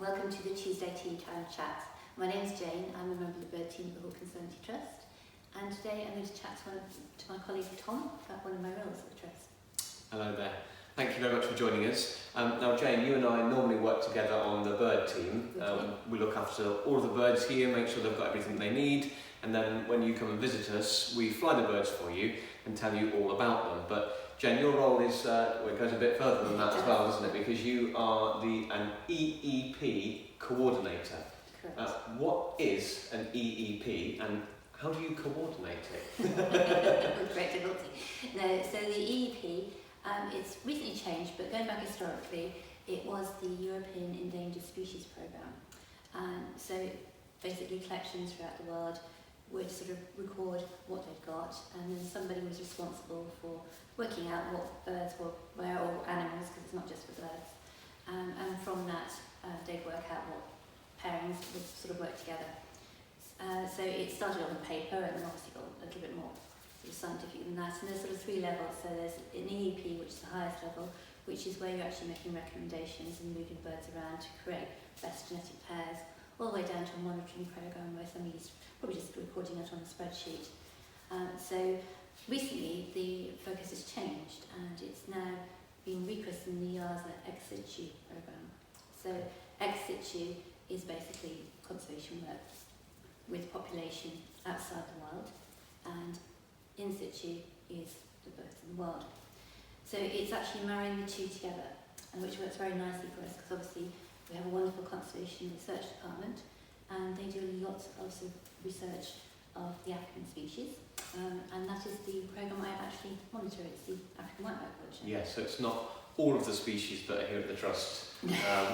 Welcome to the Tuesday Tea Time Chat. My name's Jane, I'm a member of the bird team at the Conservancy Trust, and today I'm going to chat to my colleague Tom about one of my roles at the Trust. Hello there. Thank you very much for joining us. Now Jane, you and I normally work together on the bird team. We look after all of the birds here, make sure they've got everything they need, and then when you come and visit us, we fly the birds for you and tell you all about them. But Jane, your role is, it goes a bit further than that as well, doesn't it? Because you are an EEP coordinator. Correct. What is an EEP and how do you coordinate it? With great difficulty. No, so the EEP, it's recently changed, but going back historically, it was the European Endangered Species Programme. So basically collections throughout the world would sort of record what they'd got, and then somebody was responsible for working out what birds were where, or animals, because it's not just for birds. And from that, they'd work out what pairings would sort of work together. So it started on paper, and then obviously got a little bit more sort of scientific than that. And there's sort of three levels. So there's an EEP, which is the highest level, which is where you're actually making recommendations and moving birds around to create best genetic pairs, all the way down to a monitoring program where somebody's probably just recording it on a spreadsheet. So recently the focus has changed, and it's now been rechristened the EASA ex situ program. So ex situ is basically conservation work with population outside the wild, and in situ is the birds in the wild. So it's actually marrying the two together, and which works very nicely for us, because obviously we have a wonderful conservation research department, and they do lots of research of the African species, and that is the programme I actually monitor. It's the African whiteback vulture. Yes, so it's not all of the species that are here at the Trust.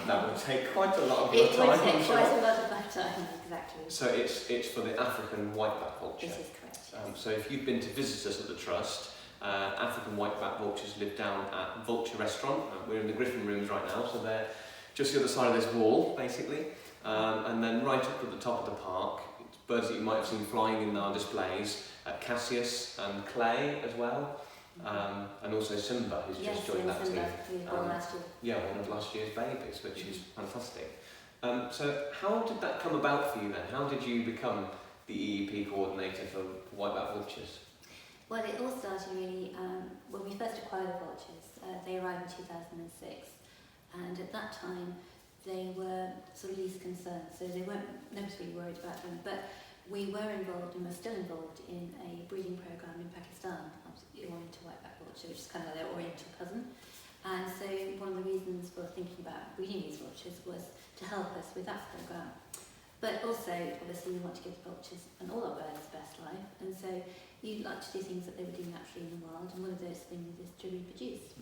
That would take quite a lot of your time. It would take quite a lot of my time, exactly. So it's for the African whiteback vulture. This is correct. Yes. So if you've been to visit us at the Trust, African whiteback vultures live down at Vulture Restaurant. We're in the Griffin Rooms right now, so they're just the other side of this wall, basically. And then right up at the top of the park, it's birds that you might have seen flying in our displays, Cassius and Clay as well. And also Simba, who's just joined that team. Last year. Yeah, one of last year's babies, which is fantastic. So how did that come about for you then? How did you become the EEP coordinator for whiteback vultures? Well, it all started really when we first acquired the vultures. They arrived in 2006, and at that time they were sort of least concerned, so they weren't really worried about them. But we were involved, and we're still involved, in a breeding programme in Pakistan, Oriental whiteback vulture, which is kind of their Oriental cousin. And so one of the reasons for thinking about breeding these vultures was to help us with that programme. But also, obviously, we want to give the vultures and all our birds best life, and so you like to do things that they would do naturally in the wild, and one of those things is to reproduce.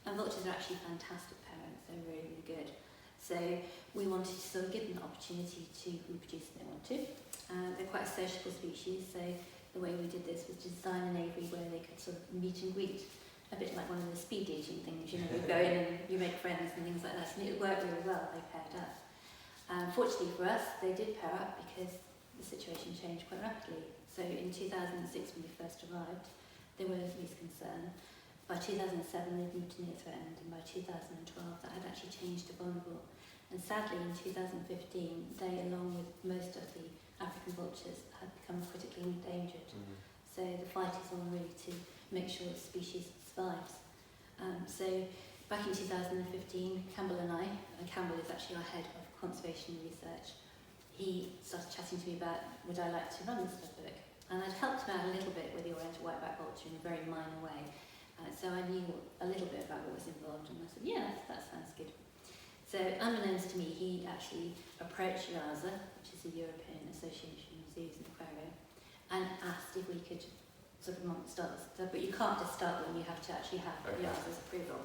And vultures are actually fantastic parents, they're really, really good. So we wanted to sort of give them the opportunity to reproduce if they want to. They're quite a sociable species, so the way we did this was to design an aviary where they could sort of meet and greet, a bit like one of the speed dating things, you know, you go in and you make friends and things like that, and it worked really well, they paired up. Fortunately for us, they did pair up because the situation changed quite rapidly. So in 2006, when we first arrived, they were least concerned. By 2007, they'd moved to near threatened, and by 2012, that had actually changed to vulnerable. And sadly, in 2015, they, along with most of the African vultures, had become critically endangered. So the fight is on really to make sure the species survives. So back in 2015, Campbell and I, Campbell is actually our head of conservation research, he started chatting to me about would I like to run this book. And I'd helped him out a little bit with the Oriental whiteback vulture in a very minor way. So I knew a little bit about what was involved, and I said, yeah, that sounds good. So unbeknownst to me, he actually approached EASA, which is the European Association of Zoos and Aquarium, and asked if we could sort of start this. But you can't just start when you have to actually have EASA's approval.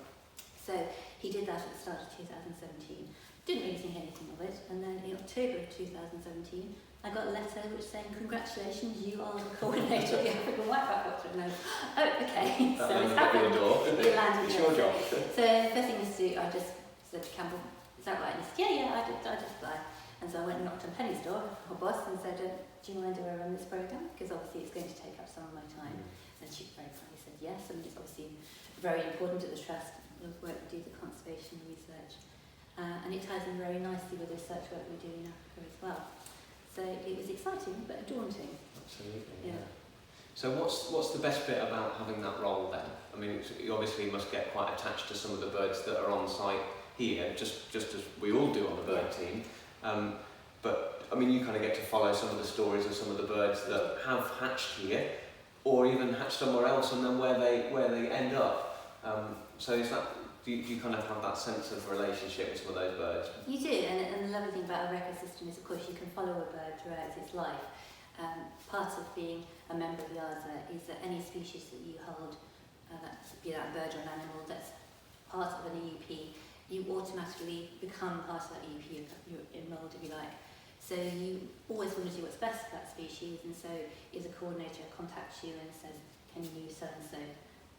So he did that at the start of 2017. Didn't really think anything of it, and then in October of 2017, I got a letter which saying, congratulations, you are the coordinator of the African whiteback vulture. And I was, oh, okay, so it's happened. It landed. It's your job. So the first thing was to do, I just said to Campbell, is that right? And he said, yeah, I did apply. And so I went and knocked on Penny's door, our boss, and said, do you mind if I run this programme? Because obviously it's going to take up some of my time. And she very kindly said yes, and it's obviously very important at the Trust, the work we do, the conservation research. and it ties in very nicely with the research work we do in Africa as well. So it was exciting but daunting. Absolutely. Yeah. So what's the best bit about having that role then? I mean, you obviously must get quite attached to some of the birds that are on site here, just as we all do on the bird team. But I mean, you kind of get to follow some of the stories of some of the birds that have hatched here, or even hatched somewhere else, and then where they end up. So is that, do you kind of have that sense of relationship with some of those birds? You do, and the lovely thing about our ecosystem is, of course, you can follow a bird throughout its life. Part of being a member of the ARSA is that any species that you hold, be that a bird or an animal, that's part of an EEP, you automatically become part of that EEP, you're enrolled if you like. So you always want to do what's best for that species, and so if the coordinator contacts you and says, can you use so-and-so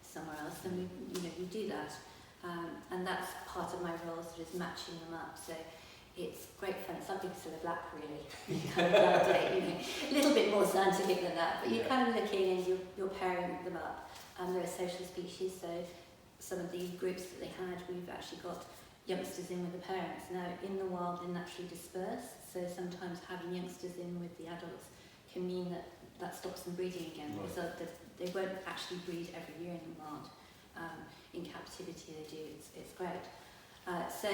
somewhere else, then we do that. And that's part of my role, sort of matching them up. So it's great fun. It's like being still a black, really. You kind of validate, a little bit more scientific than that, but you're kind of looking and you're pairing them up. They're a social species, so some of the groups that they had, we've actually got youngsters in with the parents. Now, in the wild, they're naturally dispersed, so sometimes having youngsters in with the adults can mean that stops them breeding again. Right. So they won't actually breed every year in the wild. In captivity they do, it's great. So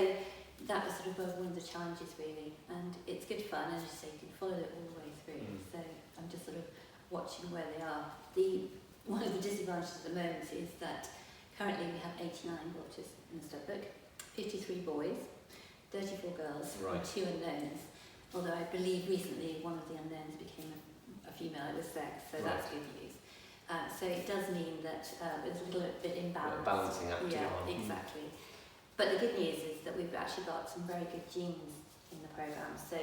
that was sort of one of the challenges really, and it's good fun, and as you say, you can follow it all the way through. So I'm just sort of watching where they are. One of the disadvantages at the moment is that currently we have 89 vultures in the stud book, 53 boys, 34 girls, right, and 2 unknowns, although I believe recently one of the unknowns became a female, it was sex, so right, that's good news. So it does mean that there's a little bit imbalance. Balancing act. Yeah, exactly. But the good news is that we've actually got some very good genes in the programme. So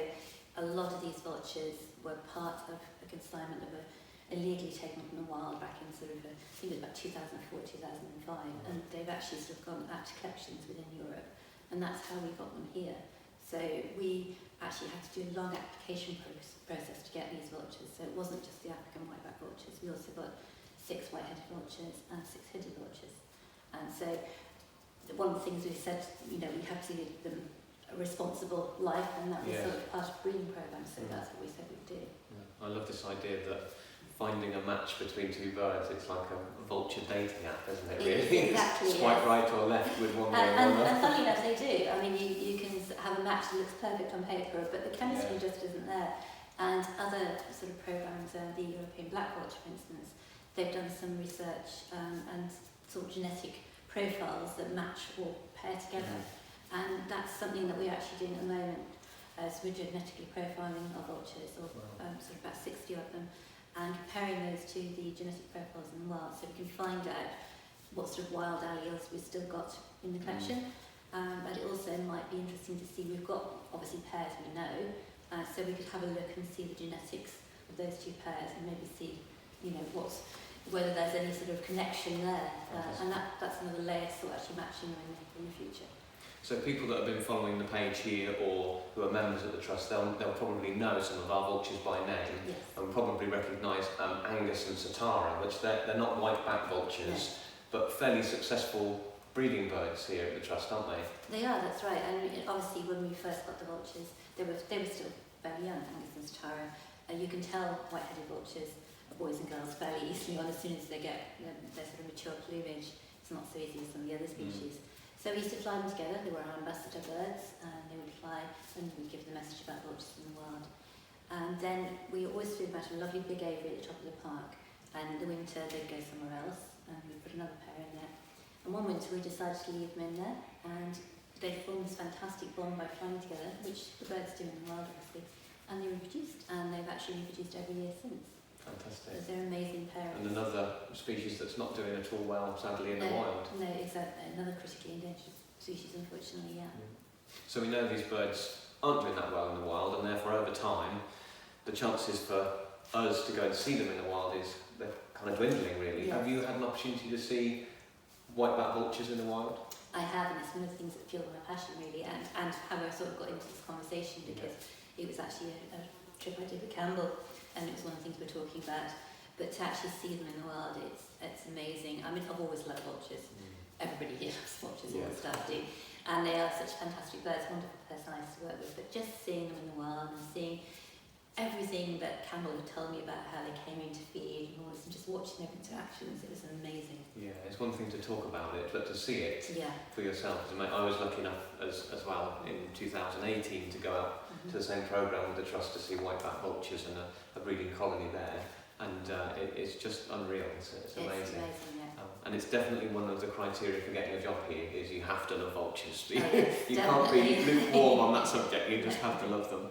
a lot of these vultures were part of a consignment that were illegally taken from the wild back in sort of, I think it was about 2004, 2005. And they've actually sort of gone out to collections within Europe. And that's how we got them here. So we actually had to do a long application process to get these vultures. So it wasn't just the African whiteback vultures. We also got 6 white-headed vultures and 6 hooded vultures. And so one of the things we said, we have to give them a responsible life, and that was sort of part of the breeding programme, so that's what we said we'd do. Yeah. I love this idea that finding a match between 2 birds, it's like a vulture dating app, isn't it, really? Exactly, Swipe right or left with one way or another. And funny enough, they do. I mean, you can have a match that looks perfect on paper, but the chemistry just isn't there. And other sort of programmes, the European black vulture, for instance, they've done some research and sort of genetic profiles that match or pair together. And that's something that we're actually doing at the moment. So we're genetically profiling our vultures, or sort of about 60 of them, and comparing those to the genetic profiles in the wild, so we can find out what sort of wild alleles we've still got in the collection. But it also might be interesting to see, we've got obviously pairs we know, so we could have a look and see the genetics of those 2 pairs and maybe see whether there's any sort of connection there, and that's another layer to actually matching them in the future. So people that have been following the page here, or who are members of the Trust, they'll probably know some of our vultures by name, and probably recognise Angus and Satara, which they're not white-backed vultures, but fairly successful breeding birds here at the Trust, aren't they? They are, that's right. And obviously when we first got the vultures, they were still very young, Angus and Satara. You can tell white-headed vultures, boys and girls, fairly easily on as soon as they get their sort of mature plumage. It's not so easy as some of the other species. So we used to fly them together. They were our ambassador birds, and they would fly and we'd give the message about vultures in the wild. And then we always flew them out a lovely big aviary at the top of the park, and in the winter they'd go somewhere else, and we put another pair in there. And one winter we decided to leave them in there, and they formed this fantastic bond by flying together, which the birds do in the wild obviously, and they reproduced, and they've actually reproduced every year since. Fantastic. So they're amazing parents. And another species that's not doing at all well, sadly, in the wild. No, exactly. Another critically endangered species, unfortunately, So we know these birds aren't doing that well in the wild, and therefore over time, the chances for us to go and see them in the wild they're kind of dwindling, really. Have you had an opportunity to see white-backed vultures in the wild? I have, and it's one of the things that fueled my passion, really, and how I sort of got into this conversation, because it was actually a trip I did with Campbell, and it was one of the things we're talking about. But to actually see them in the wild, it's amazing. I mean, I've always loved vultures. Everybody here loves vultures, all the staff do. and they are such fantastic birds, wonderful personalities to work with, but just seeing them in the wild and seeing everything that Campbell had told me about how they came in to feed and all this, and just watching their interactions, it was amazing. Yeah, it's one thing to talk about it, but to see it Yeah. for yourself. I was lucky enough as well in 2018 to go out to the same programme with the Trust to see white-backed vultures and a breeding colony there, and it's just unreal. It's amazing. It's amazing, yeah. And it's definitely one of the criteria for getting a job here is you have to love vultures. Oh, yes, You can't be lukewarm on that subject, you just have to love them,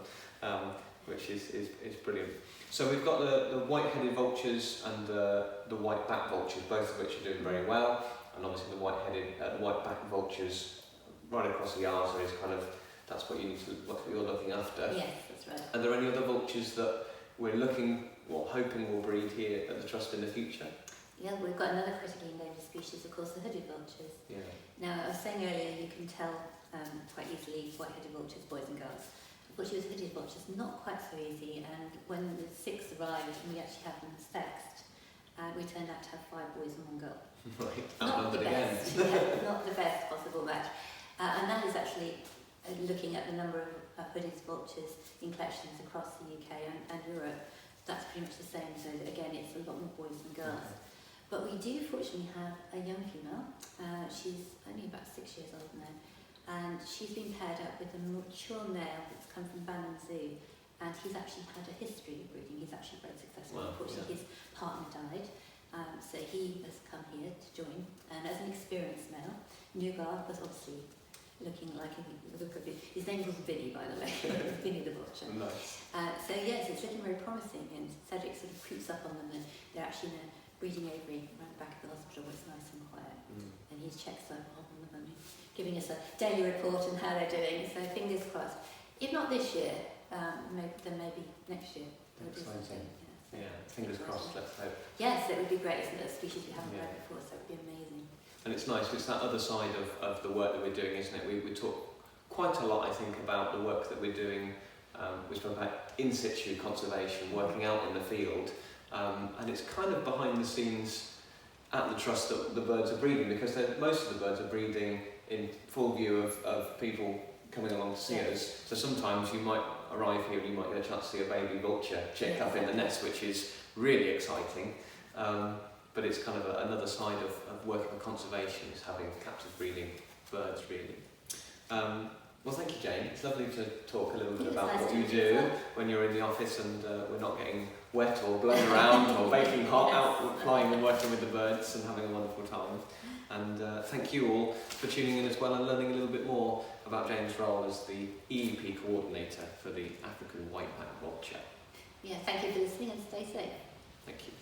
which is brilliant. So we've got the white-headed vultures and the white-backed vultures, both of which are doing very well, and obviously the white-backed vultures right across the Yarza is kind of, that's what you're looking after. Yes, that's right. Are there any other vultures that we're hoping will breed here at the Trust in the future? Yeah, we've got another critically endangered species, of course, the hooded vultures. Yeah. Now, I was saying earlier, you can tell quite easily white-headed vultures, boys and girls. Unfortunately, with hooded vultures, not quite so easy, and when the 6 arrived and we actually had them sexed, we turned out to have 5 boys and 1 girl. Right, Not the outnumbered again. best, yeah, not the best possible match. And that is actually looking at the number of hooded vultures in collections across the UK and Europe. That's pretty much the same, so that, again, it's a lot more boys than girls. Okay. But we do fortunately have a young female. She's only about 6 years old now, and she's been paired up with a mature male that's come from Bannon Zoo, and he's actually had a history of breeding. He's actually very successful. Wow, Unfortunately, his partner died, so he has come here to join. And as an experienced male, Nougat was obviously looking like his name was Vinny, by the way, Vinny the Vulture. Nice. So yes, it's looking very promising, and Cedric sort of creeps up on them, and they're actually in a breeding aviary around the back of the hospital where it's nice and quiet. And he's checked so hard on them and giving us a daily report on how they're doing. So fingers crossed. If not this year, then maybe next year. They'll do something. Yeah, fingers crossed, let's hope. Yes, it would be great. Isn't it? A species we haven't Yeah. had before, so it would be amazing. And it's nice, it's that other side of the work that we're doing, isn't it? We talk quite a lot, I think, about the work that we're doing. We talk about in situ conservation, working out in the field, and it's kind of behind the scenes at the Trust that the birds are breeding, because most of the birds are breeding in full view of people coming along to see us. So sometimes you might arrive here and you might get a chance to see a baby vulture chick up in the nest, which is really exciting. But it's kind of another side of working for conservation, is having captive breeding birds, really. Well, thank you, Jane. It's lovely to talk a little bit about what you do when you're in the office and we're not getting wet or blown around or baking hot out flying and working with the birds and having a wonderful time. And thank you all for tuning in as well and learning a little bit more about Jane's role as the EEP coordinator for the African white-backed vulture. Yeah, thank you for listening and stay safe. Thank you.